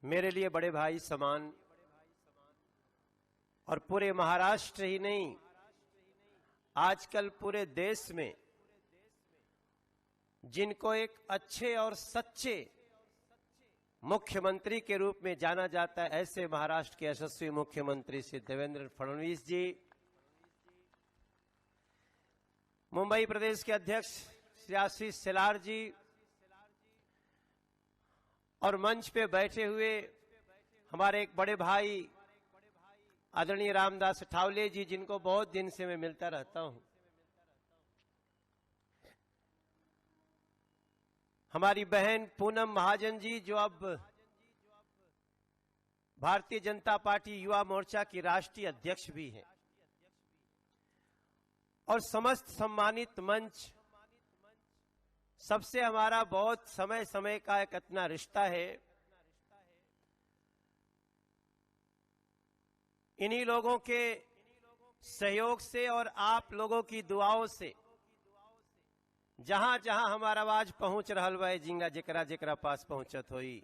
मेरे लिए बड़े भाई समान और पूरे महाराष्ट्र ही नहीं, आजकल पूरे देश में जिनको एक अच्छे और सच्चे मुख्यमंत्री के रूप में जाना जाता है, ऐसे महाराष्ट्र के यशस्वी मुख्यमंत्री श्री देवेंद्र फडणवीस जी, मुंबई प्रदेश के अध्यक्ष श्री आशीष शेलार जी और मंच पे बैठे हुए हमारे एक बड़े भाई आदरणीय रामदास अठावले जी, जिनको बहुत दिन से मैं मिलता रहता हूं, हमारी बहन पूनम महाजन जी जो अब भारतीय जनता पार्टी युवा मोर्चा की राष्ट्रीय अध्यक्ष भी हैं, और समस्त सम्मानित मंच, सबसे हमारा बहुत समय समय का एक इतना रिश्ता है। इन्हीं लोगों के सहयोग से और आप लोगों की दुआओं से जहां जहां हमारा आवाज पहुंच रहा है, जिंगा जेकरा जेकरा पास पहुंचत होई,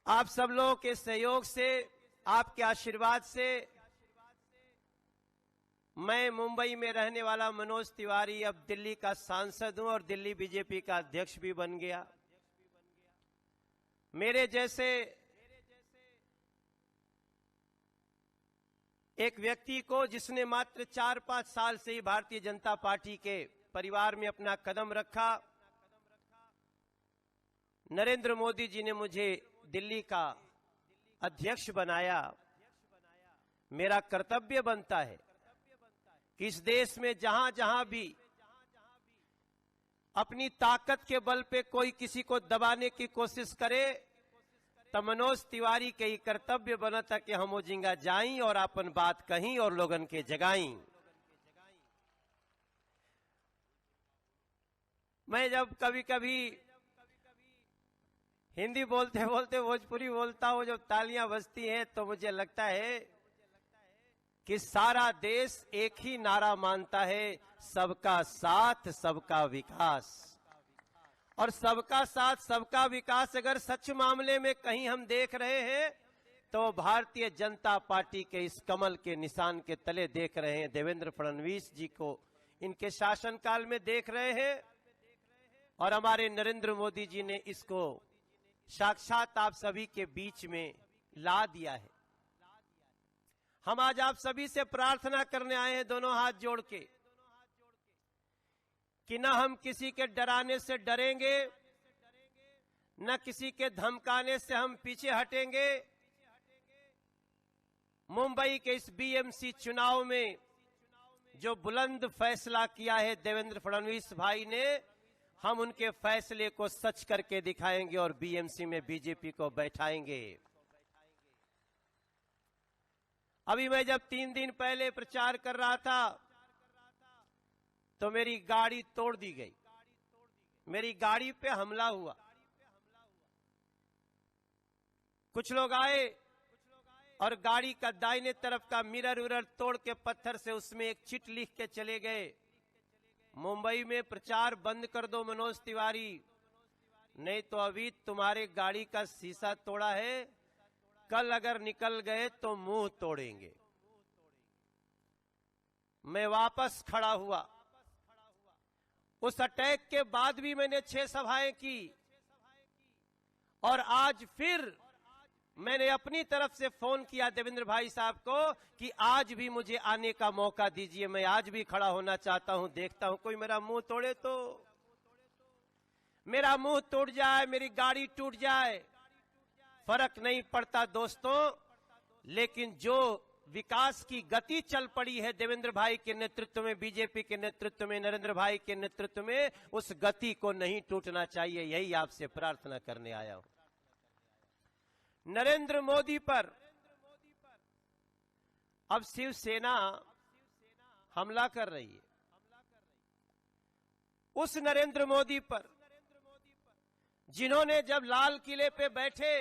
आप सब लोगों के सहयोग से, आपके आशीर्वाद से मैं मुंबई में रहने वाला मनोज तिवारी अब दिल्ली का सांसद हूं और दिल्ली बीजेपी का अध्यक्ष भी बन गया। मेरे जैसे एक व्यक्ति को जिसने मात्र 4-5 साल से ही भारतीय जनता पार्टी के परिवार में अपना कदम रखा, नरेंद्र मोदी जी ने मुझे दिल्ली का अध्यक्ष बनाया। मेरा कर्तव्य बनता है कि इस देश में जहां जहां भी अपनी ताकत के बल पे कोई किसी को दबाने की कोशिश करे, तो मनोज तिवारी के ही कर्तव्य बना था कि हम जिंगा जाई और अपन बात कहीं और लोगन के जगाई। मैं जब कभी कभी हिंदी बोलते बोलते भोजपुरी बोलता हूं, जब तालियां बजती हैं, तो मुझे लगता है कि सारा देश एक ही नारा मानता है, सबका साथ सबका विकास। और सबका साथ सबका विकास अगर सच मामले में कहीं हम देख रहे हैं, तो भारतीय जनता पार्टी के इस कमल के निशान के तले देख रहे हैं। देवेंद्र फडणवीस जी को इनके शासनकाल में देख रहे हैं, और हमारे नरेंद्र मोदी जी ने इसको साक्षात आप सभी के बीच में ला दिया है। हम आज आप सभी से प्रार्थना करने आए हैं, दोनों हाथ जोड़ के, कि न हम किसी के डराने से डरेंगे, न किसी के धमकाने से हम पीछे हटेंगे। मुंबई के इस बीएमसी चुनाव में जो बुलंद फैसला किया है देवेंद्र फडणवीस भाई ने, हम उनके फैसले को सच करके दिखाएंगे और बीएमसी में बीजेपी को बैठाएंगे। अभी मैं जब 3 दिन पहले प्रचार कर रहा था, तो मेरी गाड़ी तोड़ दी गई, मेरी गाड़ी पे हमला हुआ। कुछ लोग आए और गाड़ी का दाहिने तरफ का मिरर उरर तोड़ के पत्थर से उसमें एक चिट लिख के चले गए, मुंबई में प्रचार बंद कर दो मनोज तिवारी, नहीं तो अभी तुम्हारे गाड़ी का शीशा तोड़ा है, कल अगर निकल गए तो मुंह तोड़ेंगे। मैं वापस खड़ा हुआ। उस अटैक के बाद भी मैंने 6 सभाएं की, और आज फिर मैंने अपनी तरफ से फोन किया देवेंद्र भाई साहब को कि आज भी मुझे आने का मौका दीजिए, मैं आज भी खड़ा होना चाहता हूं, देखता हूं कोई मेरा मुंह तोड़े तो। मेरा मुंह टूट जाए, मेरी गाड़ी टूट जाए, फर्क नहीं पड़ता दोस्तों, लेकिन जो विकास की गति चल पड़ी है देवेंद्र भाई के नेतृत्व में, बीजेपी के नेतृत्व में, नरेंद्र भाई के नेतृत्व में, उस गति को नहीं टूटना चाहिए। यही आपसे प्रार्थना करने आया हूं। नरेंद्र मोदी पर अब शिवसेना हमला कर रही है। उस नरेंद्र मोदी पर जिन्होंने जब लाल किले पे बैठे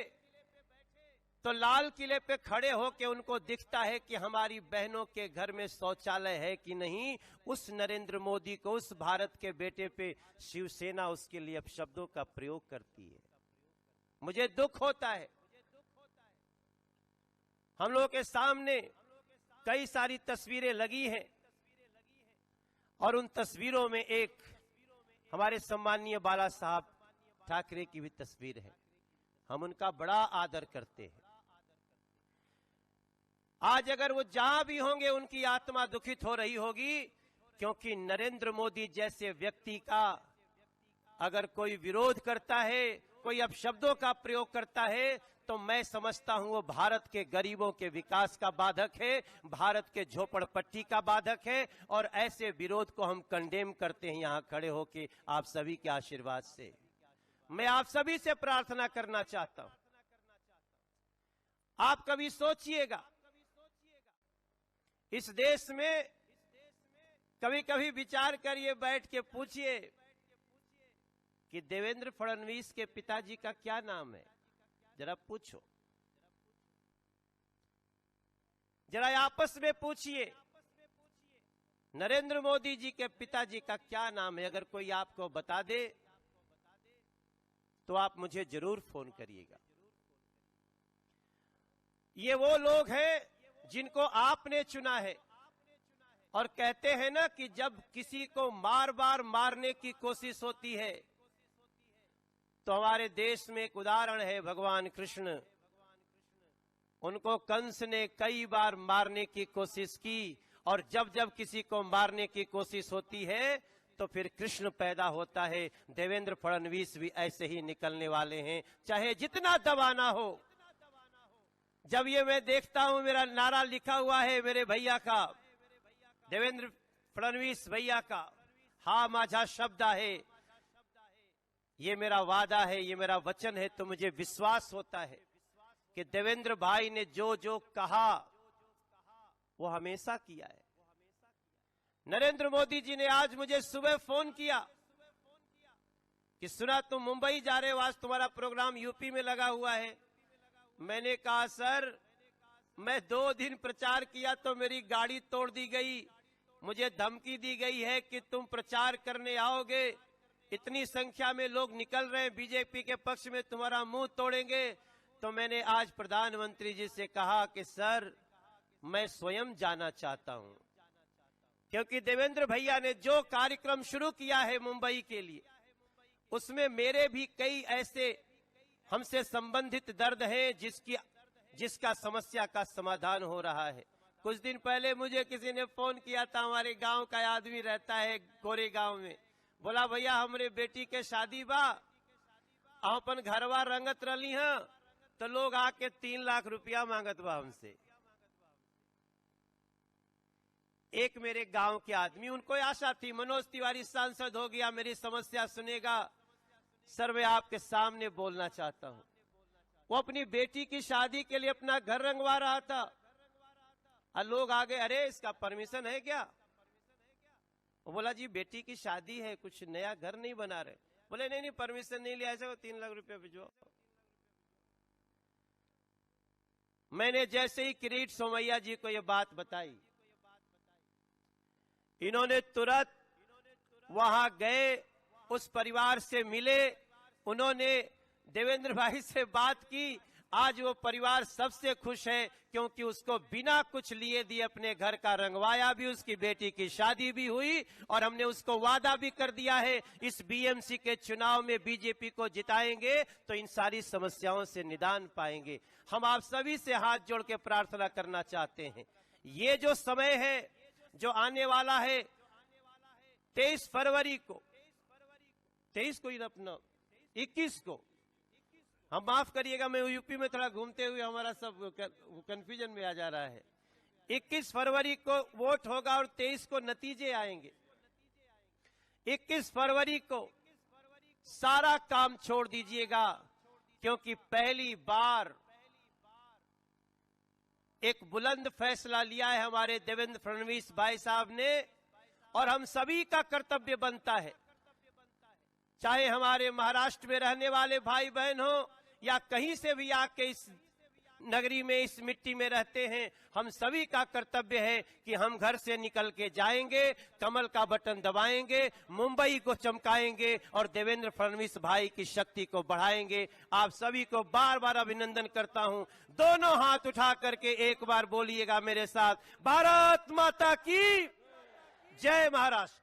तो लाल किले पे खड़े होके उनको दिखता है कि हमारी बहनों के घर में शौचालय है कि नहीं, उस नरेंद्र मोदी को, उस भारत के बेटे पे शिवसेना उसके लिए अपशब्दों का प्रयोग करती है। मुझे दुख होता है। हम लोगों के सामने कई सारी तस्वीरें लगी हैं और उन तस्वीरों में एक हमारे सम्माननीय बाला साहब ठाकरे की भी तस्वीर है। हम उनका बड़ा आदर करते हैं। आज अगर वो जहां भी होंगे उनकी आत्मा दुखित हो रही होगी, क्योंकि नरेंद्र मोदी जैसे व्यक्ति का अगर कोई विरोध करता है, कोई अपशब्दों का प्रयोग करता है, तो मैं समझता हूं वो भारत के गरीबों के विकास का बाधक है, भारत के झोपड़पट्टी का बाधक है। और ऐसे विरोध को हम कंडेम करते हैं यहां खड़े होकर आप सभी के आशीर्वाद से। मैं आप सभी से प्रार्थना करना चाहता हूं, आप कभी सोचिएगा, इस देश में कभी कभी विचार करिए, बैठ के पूछिए कि देवेंद्र फडणवीस के पिताजी का क्या नाम है, जरा पूछो, जरा आपस में पूछिए, नरेंद्र मोदी जी के पिताजी का क्या नाम है। अगर कोई आपको बता दे तो आप मुझे जरूर फोन करिएगा। ये वो लोग हैं जिनको आपने चुना है, और कहते हैं ना कि जब किसी को बार बार मारने की कोशिश होती है, तो हमारे देश में एक उदाहरण है भगवान कृष्ण। उनको कंस ने कई बार मारने की कोशिश की, और जब जब किसी को मारने की कोशिश होती है तो फिर कृष्ण पैदा होता है। देवेंद्र फडणवीस भी ऐसे ही निकलने वाले हैं, चाहे जितना दबाना हो। जब ये मैं देखता हूं, मेरा नारा लिखा हुआ है मेरे भैया का, देवेंद्र फडणवीस भैया का, हा माझा शब्द है, ये मेरा वादा है, ये मेरा वचन है, तो मुझे विश्वास होता है कि देवेंद्र भाई ने जो जो कहा वो हमेशा किया है। नरेंद्र मोदी जी ने आज मुझे सुबह फोन किया कि सुना तुम मुंबई जा रहे हो, आज तुम्हारा प्रोग्राम यूपी में लगा हुआ है। मैंने कहा सर, मैं 2 दिन प्रचार किया तो मेरी गाड़ी तोड़ दी गई, मुझे धमकी दी गई है कि तुम प्रचार करने आओगे, इतनी संख्या में लोग निकल रहे हैं बीजेपी के पक्ष में, तुम्हारा मुंह तोड़ेंगे। तो मैंने आज प्रधानमंत्री जी से कहा कि सर मैं स्वयं जाना चाहता हूं, क्योंकि देवेंद्र भैया ने जो कार्यक्रम शुरू किया है मुंबई के लिए, उसमें मेरे भी कई ऐसे हमसे संबंधित दर्द हैं जिसका समस्या का समाधान हो रहा है। कुछ दिन पहले मुझे किसी ने फोन किया था, हमारे गांव का आदमी रहता है गोरे गांव में, बोला भैया हमरे बेटी के शादी बा, अपन घरवा रंगत रली हैं, तो लोग आके 3 लाख रुपया मांगत बा हमसे। एक मेरे गांव के आदमी, उनको आशा थी मनोज तिवारी सांसद हो गया, मेरी समस्या सुनेगा, सर मैं आपके सामने बोलना चाहता हूं। वो अपनी बेटी की शादी के लिए अपना घर रंगवा रहा था, और लोग आगे, अरे इसका परमिशन है क्या? वो बोला जी बेटी की शादी है, कुछ नया घर नहीं बना रहे। बोले नहीं नहीं परमिशन नहीं लिया, ऐसे 3 लाख रुपया भिजवाओ। मैंने जैसे ही किरीट सोमैया जी को यह बात बताई, इन्होंने तुरंत वहां गए, उस परिवार से मिले, उन्होंने देवेंद्र भाई से बात की। आज वो परिवार सबसे खुश है, क्योंकि उसको बिना कुछ लिए दिए अपने घर का रंगवाया भी, उसकी बेटी की शादी भी हुई, और हमने उसको वादा भी कर दिया है इस बीएमसी के चुनाव में बीजेपी को जिताएंगे तो इन सारी समस्याओं से निदान पाएंगे। हम आप सभी से हाथ जोड़ के प्रार्थना करना चाहते हैं, ये जो समय है जो आने वाला है 23 फरवरी को, 23 को ही अपना 21 को, हम माफ करिएगा मैं यूपी में थोड़ा घूमते हुए हमारा सब कंफ्यूजन में आ जा रहा है। 21 फरवरी को वोट होगा और 23 को नतीजे आएंगे। 21 फरवरी को सारा काम छोड़ दीजिएगा, क्योंकि पहली बार एक बुलंद फैसला लिया है हमारे देवेंद्र फडणवीस भाई साहब ने, और हम सभी का कर्तव्य बनता है, चाहे हमारे महाराष्ट्र में रहने वाले भाई बहन हो या कहीं से भी आके इस नगरी में, इस मिट्टी में रहते हैं, हम सभी का कर्तव्य है कि हम घर से निकल के जाएंगे, कमल का बटन दबाएंगे, मुंबई को चमकाएंगे और देवेंद्र फडणवीस भाई की शक्ति को बढ़ाएंगे। आप सभी को बार बार अभिनंदन करता हूं। दोनों हाथ उठा करके एक बार बोलिएगा मेरे साथ, भारत माता की जय। महाराष्ट्र।